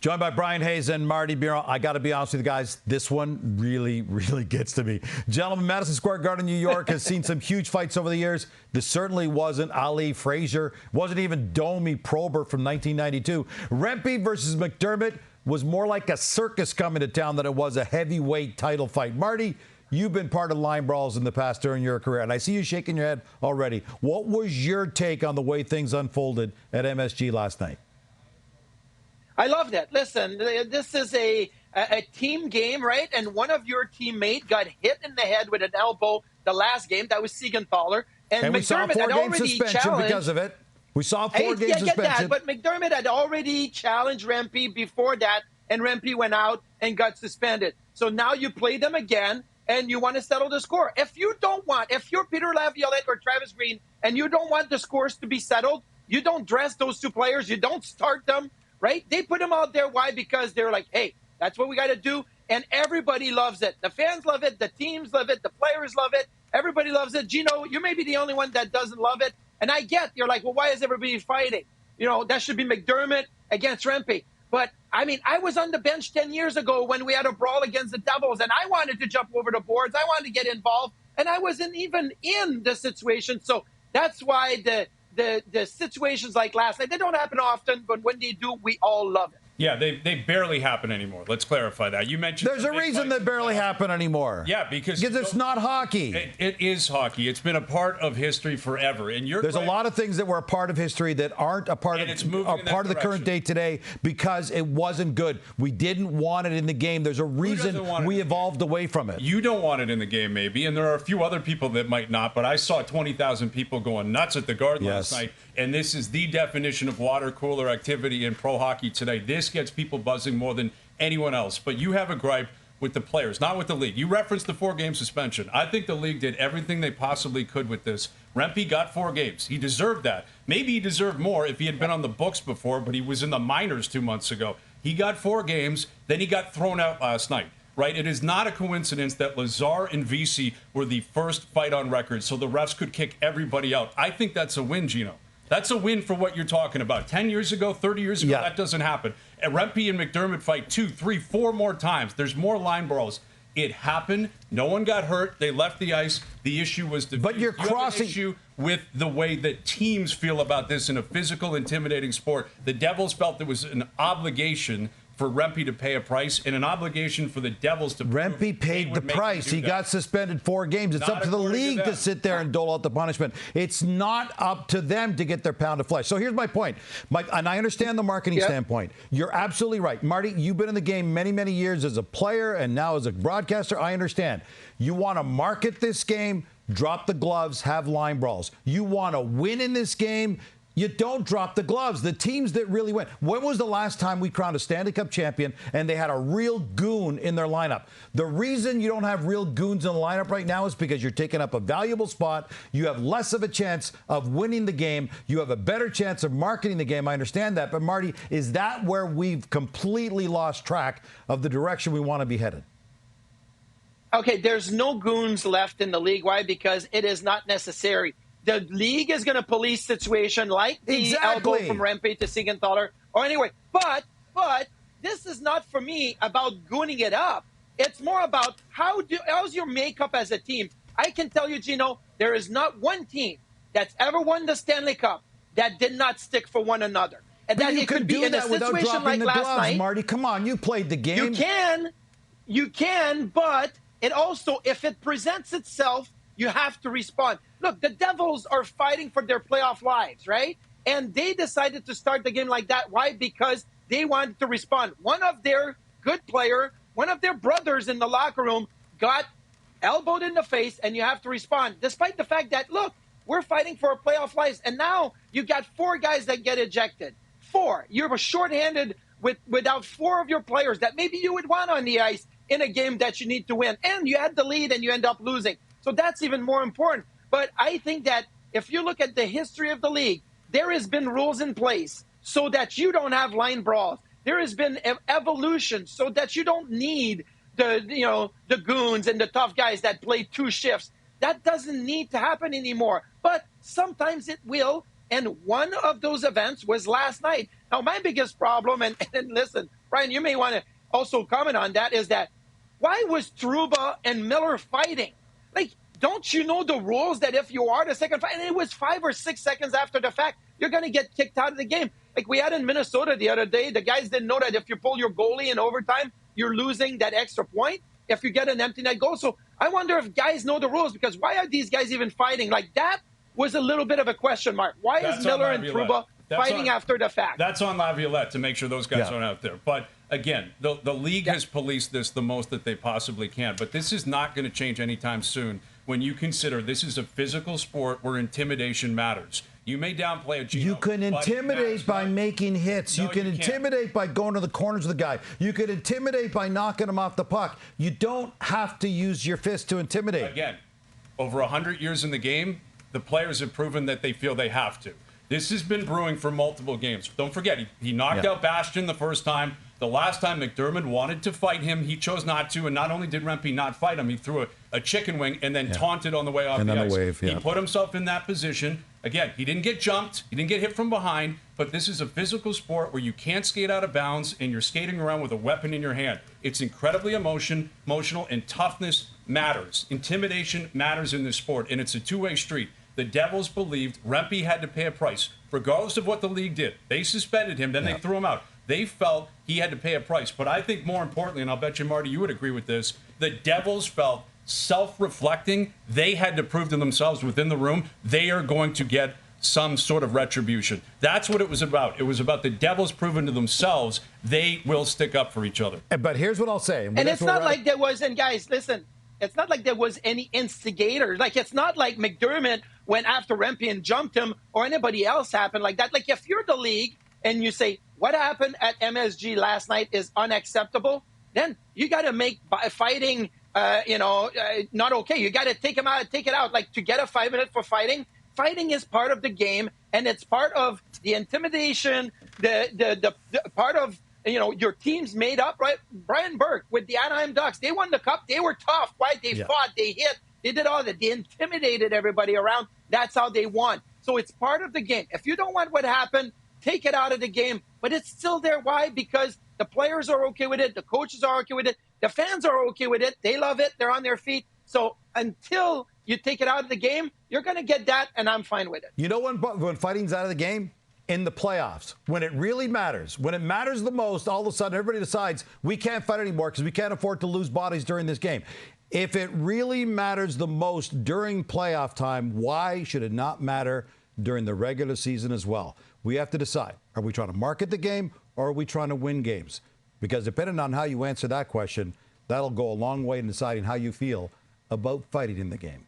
Joined by Brian Hayes and Marty Bureau. I got to be honest with you guys, this one really, really gets to me. Gentlemen, Madison Square Garden, New York has seen some huge fights over the years. This certainly wasn't Ali Frazier, wasn't even Domi Probert from 1992. Rempe versus MacDermid was more like a circus coming to town than it was a heavyweight title fight. Marty, you've been part of line brawls in the past during your career, and I see you shaking your head already. What was your take on the way things unfolded at MSG last night? I loved it. Listen, this is a team game, right? And one of your teammate got hit in the head with an elbow the last game. That was Siegenthaler. And we saw a 4-game suspension because of it. We saw a 4-game suspension. That, but MacDermid had already challenged Rempe before that, and Rempe went out and got suspended. So now you play them again, and you want to settle the score. If you're Peter Laviolette or Travis Green, and you don't want the scores to be settled, you don't dress those two players. You don't start them. Right? They put them out there. Why? Because they're like, hey, that's what we got to do. And everybody loves it. The fans love it. The teams love it. The players love it. Everybody loves it. Gino, you may be the only one that doesn't love it. And I get, you're like, well, why is everybody fighting? You know, that should be MacDermid against Rempe. But, I mean, I was on the bench 10 years ago when we had a brawl against the Devils, and I wanted to jump over the boards. I wanted to get involved, and I wasn't even in the situation. So that's why the situations like last night, they don't happen often, but when they do, we all love it. Yeah, they barely happen anymore. Let's clarify that. You mentioned there's a reason they barely happen anymore. Yeah, because it's not hockey. It is hockey. It's been a part of history forever. And there's a lot of things that were a part of history that aren't a part of the current day today because it wasn't good. We didn't want it in the game. There's a reason we evolved away from it. You don't want it in the game, maybe, and there are a few other people that might not. But I saw 20,000 people going nuts at the Garden last night. And this is the definition of water cooler activity in pro hockey today. This gets people buzzing more than anyone else. But you have a gripe with the players, not with the league. You referenced the 4-game suspension. I think the league did everything they possibly could with this. Rempe got 4 games. He deserved that. Maybe he deserved more if he had been on the books before, but he was in the minors 2 months ago. He got 4 games. Then he got thrown out last night. Right? It is not a coincidence that Lazar and Vesey were the first fight on record, so the refs could kick everybody out. I think that's a win, Gino. That's a win for what you're talking about. 10 years ago, 30 years ago, that doesn't happen. And Rempe and MacDermid fight 2, 3, 4 more times. There's more line brawls. It happened. No one got hurt. They left the ice. The issue was defeated. But you're crossing. You have an issue with the way that teams feel about this in a physical, intimidating sport. The Devils felt there was an obligation for Rempe to pay a price and an obligation for the Devils to Rempe paid the price. He got suspended 4 games. It's up to the league to sit there and dole out the punishment. It's not up to them to get their pound of flesh. So here's my point, Mike, and I understand the marketing standpoint. You're absolutely right. Marty, you've been in the game many, many years as a player and now as a broadcaster. I understand. You want to market this game, drop the gloves, have line brawls. You want to win in this game, you don't drop the gloves. The teams that really win. When was the last time we crowned a Stanley Cup champion and they had a real goon in their lineup? The reason you don't have real goons in the lineup right now is because you're taking up a valuable spot. You have less of a chance of winning the game. You have a better chance of marketing the game. I understand that. But, Marty, is that where we've completely lost track of the direction we want to be headed? Okay, there's no goons left in the league. Why? Because it is not necessary. The league is going to police situation like the elbow from Rempe to Siegenthaler. Or anyway, but this is not for me about gooning it up. It's more about how's your makeup as a team. I can tell you, Gino, there is not one team that's ever won the Stanley Cup that did not stick for one another. And that you could be in a situation like last night. Marty, come on, you played the game. You can, but it also, if it presents itself, you have to respond. Look, the Devils are fighting for their playoff lives, right? And they decided to start the game like that. Why? Because they wanted to respond. One of their good player, one of their brothers in the locker room got elbowed in the face, and you have to respond. Despite the fact that, look, we're fighting for our playoff lives, and now you got 4 guys that get ejected. 4. You're shorthanded without 4 of your players that maybe you would want on the ice in a game that you need to win. And you had the lead, and you end up losing. So that's even more important. But I think that if you look at the history of the league, there has been rules in place so that you don't have line brawls. There has been evolution so that you don't need the goons and the tough guys that play 2 shifts. That doesn't need to happen anymore. But sometimes it will. And one of those events was last night. Now, my biggest problem, and listen, Brian, you may want to also comment on that, is that why was Trouba and Miller fighting? Like, don't you know the rules that if you are the second fight, and it was 5 or 6 seconds after the fact, you're going to get kicked out of the game. Like we had in Minnesota the other day, the guys didn't know that if you pull your goalie in overtime, you're losing that extra point if you get an empty net goal. So I wonder if guys know the rules, because why are these guys even fighting? Like that was a little bit of a question mark. Why is Miller and Trouba fighting after the fact? That's on Laviolette to make sure those guys aren't out there. But again, the league has policed this the most that they possibly can. But this is not going to change anytime soon when you consider this is a physical sport where intimidation matters. You may downplay a Gino. You can intimidate by making hits. No, you can intimidate by going to the corners of the guy. You can intimidate by knocking him off the puck. You don't have to use your fist to intimidate. Again, over 100 years in the game, the players have proven that they feel they have to. This has been brewing for multiple games. Don't forget, he knocked out Bastian the first time. The last time MacDermid wanted to fight him, he chose not to. And not only did Rempe not fight him, he threw a chicken wing and then taunted on the way off the ice. Wave, He put himself in that position. Again, he didn't get jumped. He didn't get hit from behind. But this is a physical sport where you can't skate out of bounds and you're skating around with a weapon in your hand. It's incredibly emotional, and toughness matters. Intimidation matters in this sport, and it's a two-way street. The Devils believed Rempe had to pay a price, regardless of what the league did. They suspended him, then they threw him out. They felt he had to pay a price. But I think more importantly, and I'll bet you, Marty, you would agree with this, the Devils felt self-reflecting. They had to prove to themselves within the room they are going to get some sort of retribution. That's what it was about. It was about the Devils proving to themselves they will stick up for each other. But here's what I'll say. And it's not like there was, and guys, listen, it's not like there was any instigator. Like, it's not like MacDermid went after Rempe and jumped him, or anybody else happened like that. Like, if you're the league and you say, what happened at MSG last night is unacceptable, then you got to make fighting, not okay. You got to take it out. Like, to get a 5 minute for fighting is part of the game, and it's part of the intimidation, the part of, your team's made up, right? Brian Burke with the Anaheim Ducks, they won the cup. They were tough, right? They fought, they hit, they did all that. They intimidated everybody around. That's how they won. So it's part of the game. If you don't want what happened, take it out of the game. But it's still there. Why? Because the players are okay with it. The coaches are okay with it. The fans are okay with it. They love it. They're on their feet. So until you take it out of the game, you're going to get that, and I'm fine with it. You know when fighting's out of the game? In the playoffs, when it really matters, when it matters the most, all of a sudden everybody decides we can't fight anymore because we can't afford to lose bodies during this game. If it really matters the most during playoff time, why should it not matter during the regular season as well? We have to decide. Are we trying to market the game, or are we trying to win games? Because depending on how you answer that question, that'll go a long way in deciding how you feel about fighting in the game.